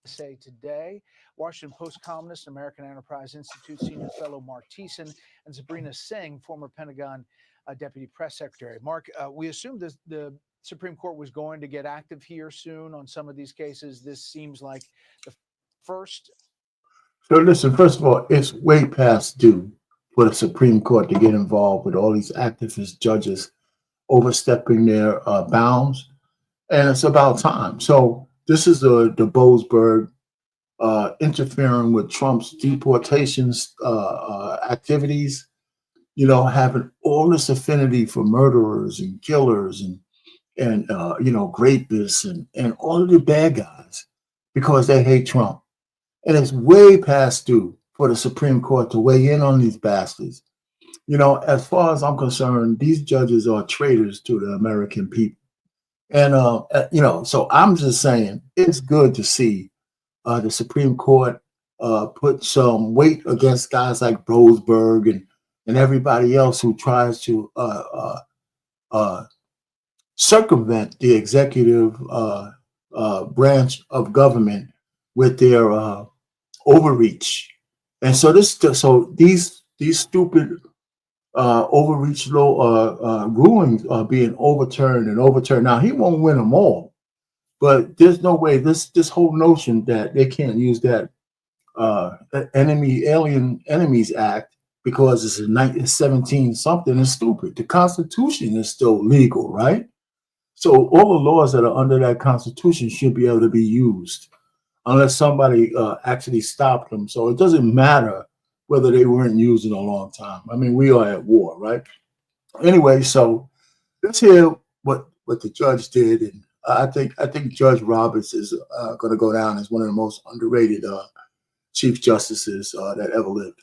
Say today. Washington Post columnist, American Enterprise Institute senior fellow Mark Thiessen, and Sabrina Singh, former Pentagon deputy press secretary. Mark, we assumed the Supreme Court was going to get active here soon on some of these cases. This seems like the first. So listen, first of all, it's way past due for the Supreme Court to get involved with all these activist judges overstepping their bounds, and it's about time. So this is the Boasberg interfering with Trump's deportations activities. You know, having all this affinity for murderers and killers and rapists and all of the bad guys because they hate Trump. And it's way past due for the Supreme Court to weigh in on these bastards. You know, as far as I'm concerned, these judges are traitors to the American people. And, so I'm just saying it's good to see the Supreme Court put some weight against guys like Brosberg and everybody else who tries to uh, circumvent the executive branch of government with their overreach. And so these stupid overreach law rulings are being overturned and overturned. Now he won't win them all, but there's no way this whole notion that they can't use that Alien Enemies Act because it's a 17 something is stupid. The Constitution is still legal, right? So all the laws that are under that Constitution should be able to be used unless somebody actually stopped them. So it doesn't matter whether they weren't used in a long time. I mean, we are at war, right? Anyway, so let's hear what the judge did, and I think Judge Roberts is going to go down as one of the most underrated chief justices that ever lived.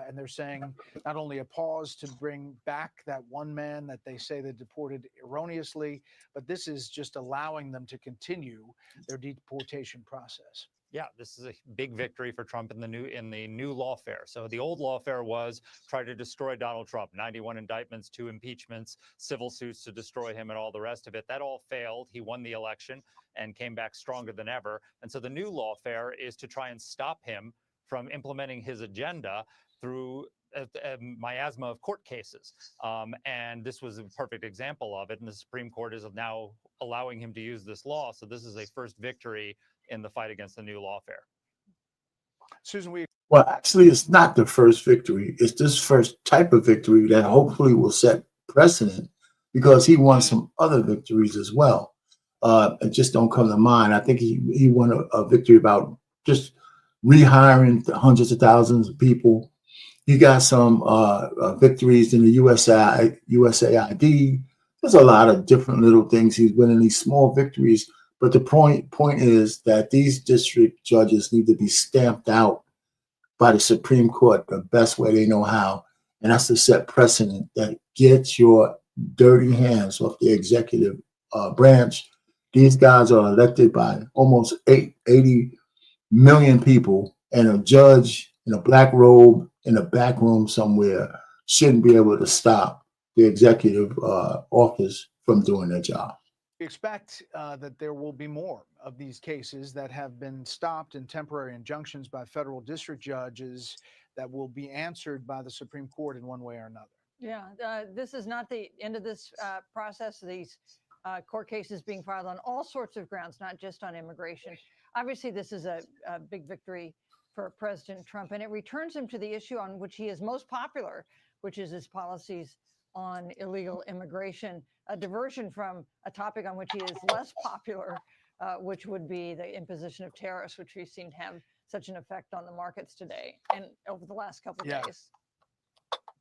And they're saying not only a pause to bring back that one man that they say they deported erroneously, but this is just allowing them to continue their deportation process. Yeah, this is a big victory for Trump in the new lawfare. So the old lawfare was try to destroy Donald Trump, 91 indictments, 2 impeachments, civil suits to destroy him, and all the rest of it. That all failed. He won the election and came back stronger than ever. And so the new lawfare is to try and stop him from implementing his agenda through a miasma of court cases. And this was a perfect example of it. And the Supreme Court is now allowing him to use this law. So this is a first victory in the fight against the new lawfare. Susan, Well, actually, it's not the first victory. It's this first type of victory that hopefully will set precedent because he won some other victories as well. It just don't come to mind. I think he won a victory about just rehiring hundreds of thousands of people. He got some victories in the USAID. There's a lot of different little things he's winning, these small victories. But the point is that these district judges need to be stamped out by the Supreme Court the best way they know how. And that's to set precedent that get your dirty hands off the executive branch. These guys are elected by almost 80 million people, and a judge in a black robe in a back room somewhere shouldn't be able to stop the executive office from doing their job. we expect that there will be more of these cases that have been stopped in temporary injunctions by federal district judges that will be answered by the Supreme Court in one way or another. Yeah, this is not the end of this process. These court cases being filed on all sorts of grounds, not just on immigration. Obviously, this is a big victory for President Trump, and it returns him to the issue on which he is most popular, which is his policies on illegal immigration, a diversion from a topic on which he is less popular, which would be the imposition of tariffs, which we've seen have such an effect on the markets today and over the last couple of days.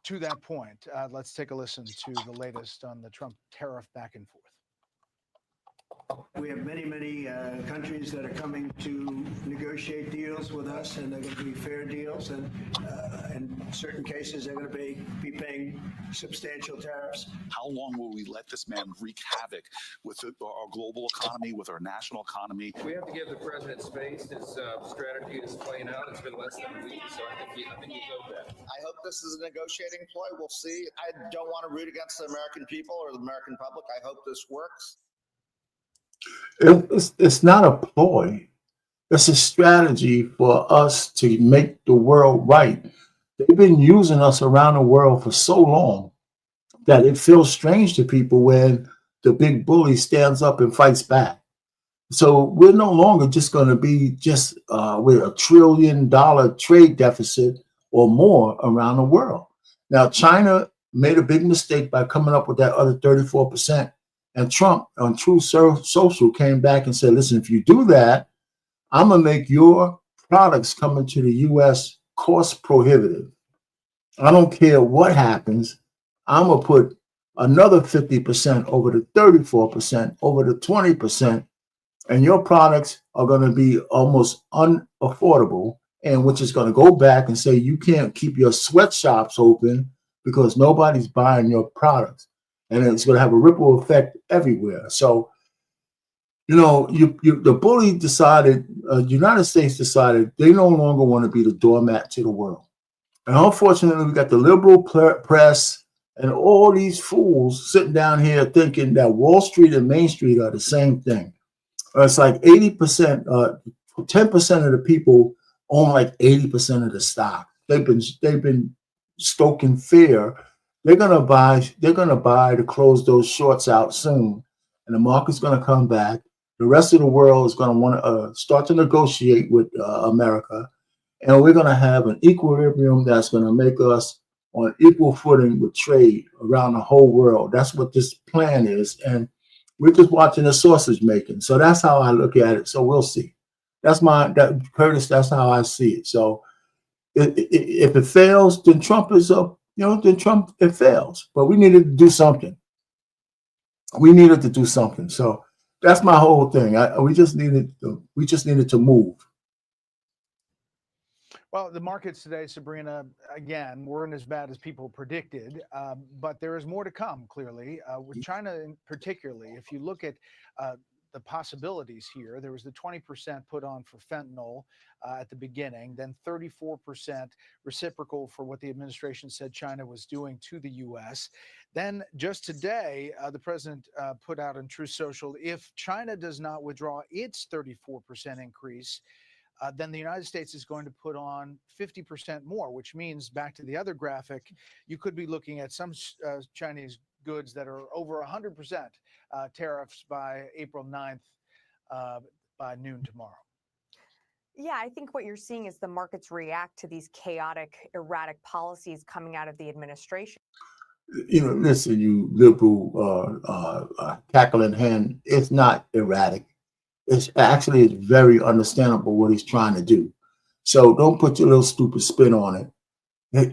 To that point, let's take a listen to the latest on the Trump tariff back and forth. We have many countries that are coming to negotiate deals with us, and they're going to be fair deals. And in certain cases, they're going to be paying substantial tariffs. How long will we let this man wreak havoc with our global economy, with our national economy? We have to give the president space. His strategy is playing out. It's been less than a week, so I think he's owed that. I hope this is a negotiating ploy. We'll see. I don't want to root against the American people or the American public. I hope this works. It's not a ploy. It's a strategy for us to make the world right. They've been using us around the world for so long that it feels strange to people when the big bully stands up and fights back. So we're no longer just going to be just with $1 trillion trade deficit or more around the world. Now, China made a big mistake by coming up with that other 34%. And Trump on Truth Social came back and said, listen, if you do that, I'm going to make your products coming to the U.S. cost prohibitive. I don't care what happens. I'm going to put another 50% over the 34%, over the 20%, and your products are going to be almost unaffordable, and which is going to go back and say you can't keep your sweatshops open because nobody's buying your products. And it's going to have a ripple effect everywhere. So, the bully decided, United States decided they no longer want to be the doormat to the world. And unfortunately, we got the liberal press and all these fools sitting down here thinking that Wall Street and Main Street are the same thing. It's like 80%, 10% of the people own like 80% of the stock. They've been stoking fear. They're gonna buy to close those shorts out soon, and the market's gonna come back. The rest of the world is gonna want to start to negotiate with America, and we're gonna have an equilibrium that's gonna make us on equal footing with trade around the whole world. That's what this plan is, and we're just watching the sausage making. So that's how I look at it. So we'll see. Curtis. That's how I see it. So if it fails, then Trump is up. Then Trump it fails. But we needed to do something. So that's my whole thing. We just needed to move. Well, the markets today, Sabrina, again, weren't as bad as people predicted, but there is more to come, clearly, with China particularly. If you look at the possibilities here, there was the 20% put on for fentanyl at the beginning, then 34% reciprocal for what the administration said China was doing to the U.S. Then just today, the president put out on Truth Social, if China does not withdraw its 34% increase, then the United States is going to put on 50% more, which means, back to the other graphic, you could be looking at some Chinese goods that are over 100% tariffs by April 9th by noon tomorrow. Yeah, I think what you're seeing is the markets react to these chaotic, erratic policies coming out of the administration. Listen, you liberal cackling hen, it's not erratic. It's very understandable what he's trying to do. So don't put your little stupid spin on it.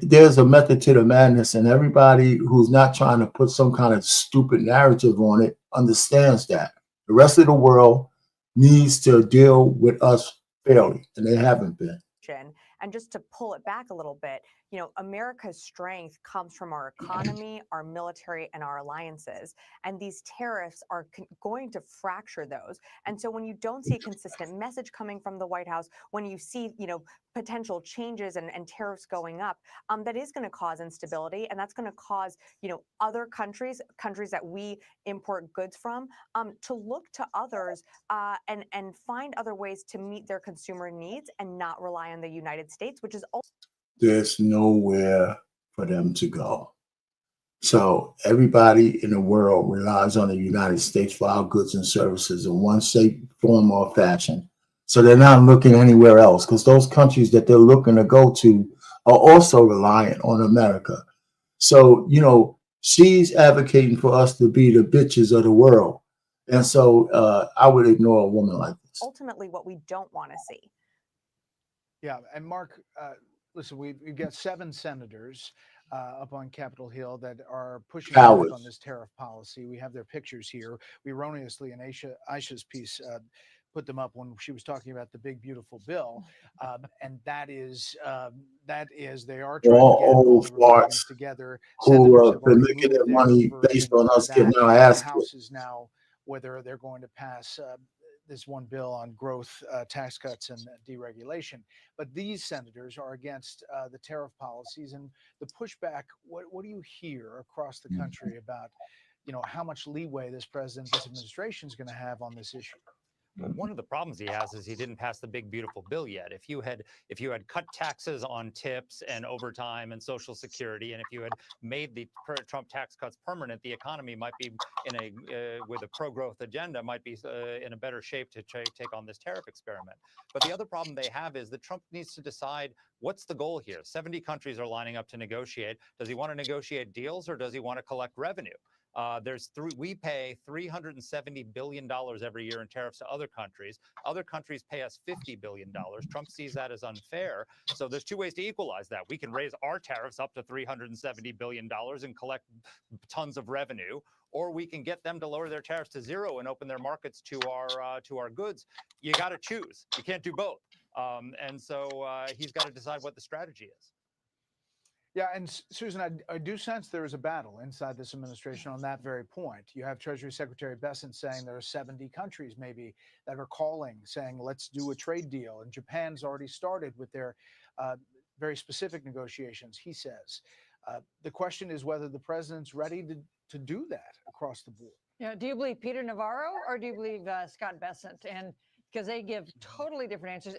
There's a method to the madness, and everybody who's not trying to put some kind of stupid narrative on it understands that. The rest of the world needs to deal with us fairly, and they haven't been. And just to pull it back a little bit, America's strength comes from our economy, our military, and our alliances. And these tariffs are going to fracture those. And so when you don't see a consistent message coming from the White House, when you see, potential changes and tariffs going up, that is going to cause instability. And that's going to cause, other countries that we import goods from, to look to others and find other ways to meet their consumer needs and not rely on the United States, which is there's nowhere for them to go. So everybody in the world relies on the United States for our goods and services in one shape, form, or fashion. So they're not looking anywhere else, because those countries that they're looking to go to are also reliant on America. So, she's advocating for us to be the bitches of the world. And so I would ignore a woman like this. Ultimately what we don't want to see. Yeah. And Mark, listen, we've got 7 senators up on Capitol Hill that are pushing back on this tariff policy. We have their pictures here. We erroneously, in Aisha's piece, put them up when she was talking about the big, beautiful bill. And that is, they are trying to get all the Republicans together. Who have been making their money based on us getting our ass kicked. The House is now whether they're going to pass this one bill on growth, tax cuts, and deregulation. But these senators are against the tariff policies and the pushback. What do you hear across the country about, how much leeway this administration is going to have on this issue. Well, one of the problems he has is he didn't pass the big beautiful bill yet. If you had cut taxes on tips and overtime and Social Security, and if you had made the Trump tax cuts permanent, the economy might be with a pro-growth agenda, might be in a better shape to take on this tariff experiment. But the other problem they have is that Trump needs to decide what's the goal here. 70 countries are lining up to negotiate. Does he want to negotiate deals, or does he want to collect revenue? We pay $370 billion every year in tariffs to other countries. Other countries pay us $50 billion. Trump sees that as unfair. So there's two ways to equalize that. We can raise our tariffs up to $370 billion and collect tons of revenue, or we can get them to lower their tariffs to zero and open their markets to our goods. You got to choose. You can't do both. And so he's got to decide what the strategy is. Yeah, and Susan, I do sense there is a battle inside this administration on that very point. You have Treasury Secretary Bessent saying there are 70 countries maybe that are calling, saying, let's do a trade deal. And Japan's already started with their very specific negotiations, he says. The question is whether the president's ready to do that across the board. Yeah, do you believe Peter Navarro or do you believe Scott Bessent? And because they give totally different answers.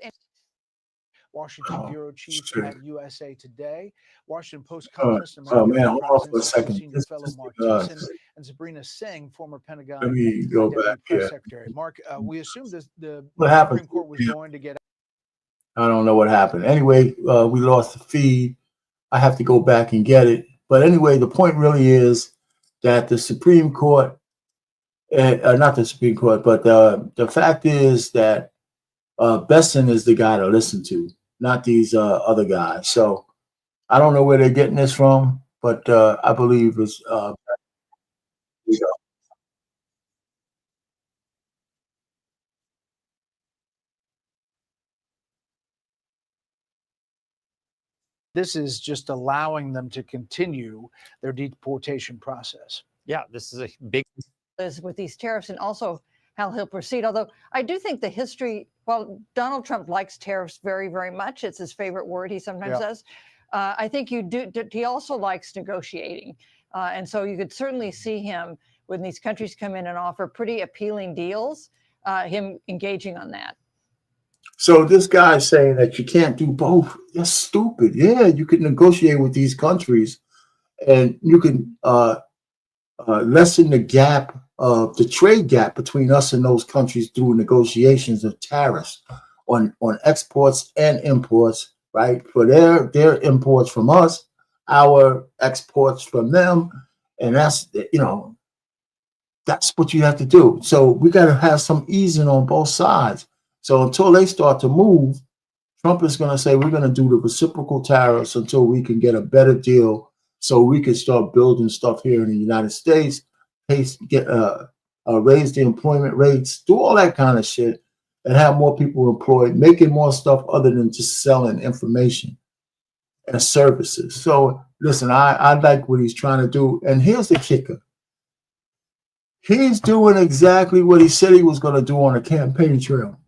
Washington bureau chief at USA Today, Washington Post columnist, American hold on for a Institute second. senior fellow Mark Thiessen, and Sabrina Singh, former Pentagon Let me go Deputy back Press here. Secretary. Mark, we assumed the What happened? Supreme Court was going to get. I don't know what happened. Anyway, we lost the feed. I have to go back and get it. But anyway, the point really is that the Supreme Court, not the Supreme Court, but the fact is that Bessent is the guy to listen to, not these other guys. So I don't know where they're getting this from, but I believe it's This is just allowing them to continue their deportation process. Yeah, this is a big. With these tariffs and also how he'll proceed. Although I do think the history, while Donald Trump likes tariffs very, very much, it's his favorite word, he sometimes says. I think he also likes negotiating. And so you could certainly see him when these countries come in and offer pretty appealing deals, him engaging on that. So this guy saying that you can't do both, that's stupid. Yeah, you can negotiate with these countries and you can lessen the gap of the trade gap between us and those countries through negotiations of tariffs on exports and imports, right? For their imports from us, our exports from them. And that's, that's what you have to do. So we got to have some easing on both sides. So until they start to move, Trump is going to say, we're going to do the reciprocal tariffs until we can get a better deal so we can start building stuff here in the United States, raise the employment rates, do all that kind of shit, and have more people employed, making more stuff other than just selling information and services. So listen, I like what he's trying to do. And here's the kicker. He's doing exactly what he said he was going to do on the campaign trail.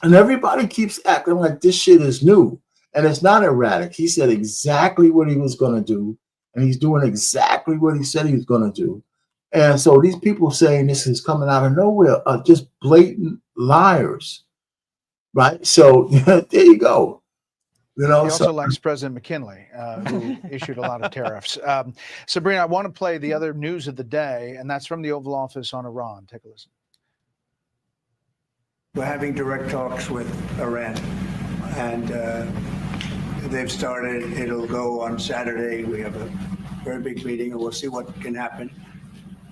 And everybody keeps acting like this shit is new. And it's not erratic. He said exactly what he was going to do. And he's doing exactly what he said he was going to do. And so these people saying this is coming out of nowhere are just blatant liars. Right? So there you go. He also likes President McKinley, who issued a lot of tariffs. Sabrina, I want to play the other news of the day, and that's from the Oval Office on Iran. Take a listen. We're having direct talks with Iran, and they've started. It'll go on Saturday. We have a very big meeting, and we'll see what can happen.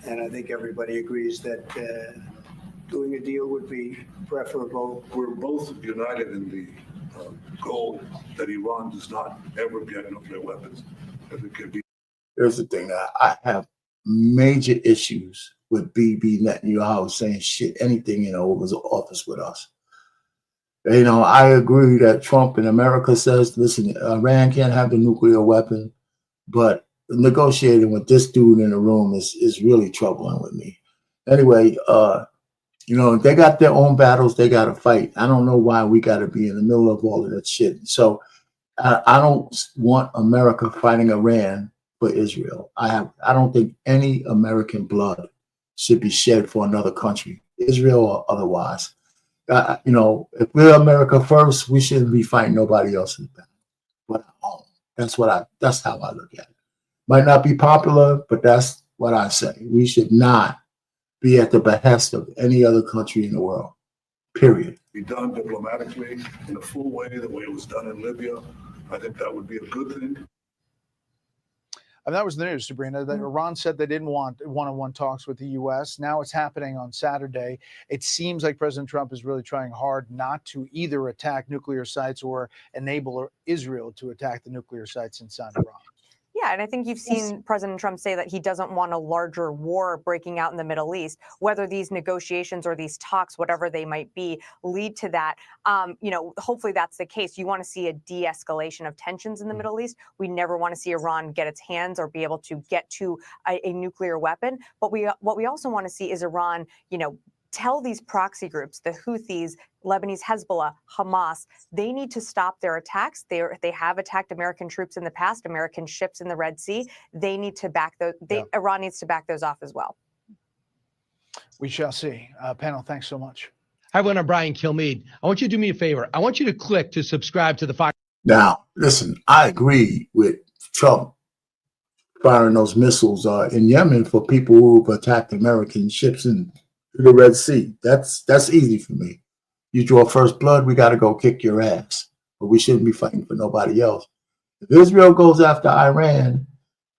And I think everybody agrees that doing a deal would be preferable. We're both united in the goal that Iran does not ever get nuclear weapons. As it can be. Here's the thing. I have major issues with Bibi Netanyahu saying shit, anything in Oval Office with us. I agree that Trump in America says, listen, Iran can't have the nuclear weapon, but negotiating with this dude in the room is really troubling with me. Anyway, they got their own battles they got to fight. I don't know why we got to be in the middle of all of that shit. So I don't want America fighting Iran for Israel. I don't think any American blood should be shed for another country, Israel or otherwise. You know, if we're America first, we shouldn't be fighting nobody else in the back. But at home. That's how I look at it. Might not be popular, but that's what I say. We should not be at the behest of any other country in the world. Period. Be done diplomatically in a full way, the way it was done in Libya. I think that would be a good thing. And that was the news, Sabrina, that Iran said they didn't want one-on-one talks with the U.S. Now it's happening on Saturday. It seems like President Trump is really trying hard not to either attack nuclear sites or enable Israel to attack the nuclear sites inside Iran. Yeah, and I think you've seen President Trump say that he doesn't want a larger war breaking out in the Middle East. Whether these negotiations or these talks, whatever they might be, lead to that, you know, hopefully that's the case. You want to see a de-escalation of tensions in the Middle East. We never want to see Iran get its hands or be able to get to a nuclear weapon. But what we also want to see is Iran, you know, tell these proxy groups, the Houthis, Lebanese Hezbollah, Hamas, they need to stop their attacks. They have attacked American troops in the past, American ships in the Red Sea. They need to back those. Iran needs to back those off as well. We shall see. Panel, thanks so much. Hi, everyone. I'm Brian Kilmeade. I want you to do me a favor. I want you to click to subscribe to the Fox. Now, listen, I agree with Trump firing those missiles in Yemen for people who've attacked American ships in the Red Sea. That's easy for me. You draw first blood, we got to go kick your ass. But we shouldn't be fighting for nobody else. If Israel goes after Iran,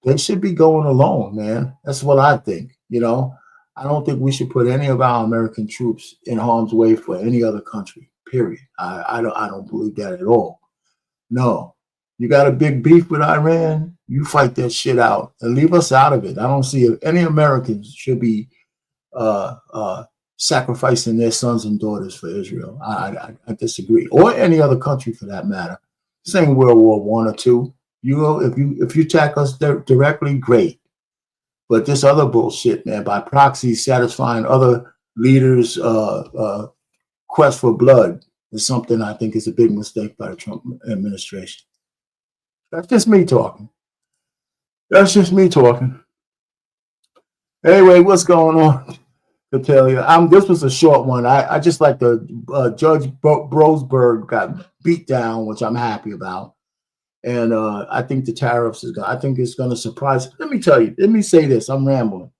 they should be going alone, man. That's what I think. You know, I don't think we should put any of our American troops in harm's way for any other country, period. I don't believe that at all. No. You got a big beef with Iran, you fight that shit out and leave us out of it. I don't see if any Americans should be sacrificing their sons and daughters for Israel. I disagree, or any other country for that matter. This ain't World War I or II. You know, if you attack us directly, great. But this other bullshit, man, by proxy, satisfying other leaders' quest for blood is something I think is a big mistake by the Trump administration. That's just me talking. That's just me talking. Anyway, what's going on? To tell you, this was a short one. I just like the Judge Brosberg got beat down, which I'm happy about, and I think the tariffs I think it's going to surprise. Let me tell you. Let me say this. I'm rambling.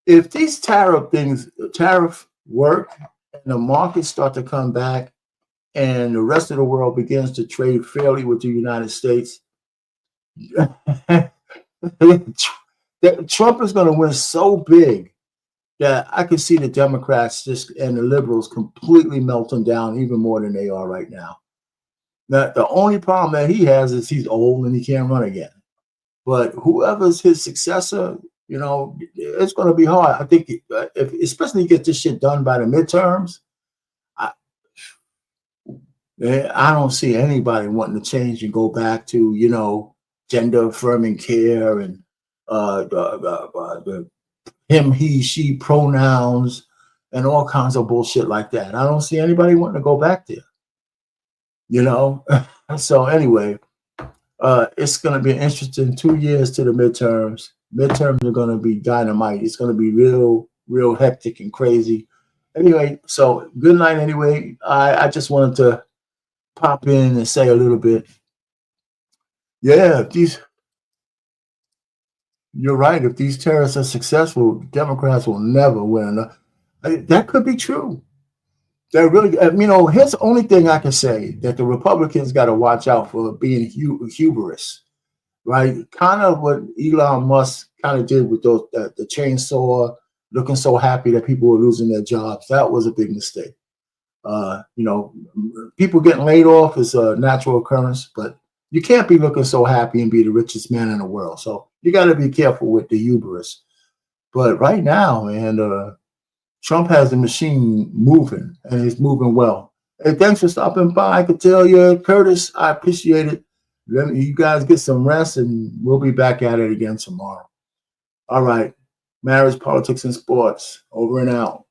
If these tariff work and the markets start to come back, and the rest of the world begins to trade fairly with the United States, Trump is going to win so big that I can see the Democrats and the liberals completely melting down even more than they are right now. Now, the only problem that he has is he's old and he can't run again. But whoever's his successor, you know, it's going to be hard. I think, especially get this shit done by the midterms, I don't see anybody wanting to change and go back to, you know, gender affirming care and the him, he, she pronouns and all kinds of bullshit like that. I don't see anybody wanting to go back there, you know? So anyway, it's going to be an interesting 2 years to the midterms. Midterms are going to be dynamite. It's going to be real hectic and crazy. Anyway, so good night anyway. I just wanted to pop in and say a little bit. Yeah, you're right. If these terrorists are successful, Democrats will never win. That could be true. That really, you know, here's the only thing I can say, that the Republicans got to watch out for being hubris, right? Kind of what Elon Musk kind of did with those the chainsaw, looking so happy that people were losing their jobs. That was a big mistake. You know, people getting laid off is a natural occurrence, but you can't be looking so happy and be the richest man in the world. So you got to be careful with the hubris. But right now, man, Trump has the machine moving, and it's moving well. Hey, thanks for stopping by. I could tell you, Curtis, I appreciate it. You guys get some rest, and we'll be back at it again tomorrow. All right. Marriage, politics, and sports. Over and out.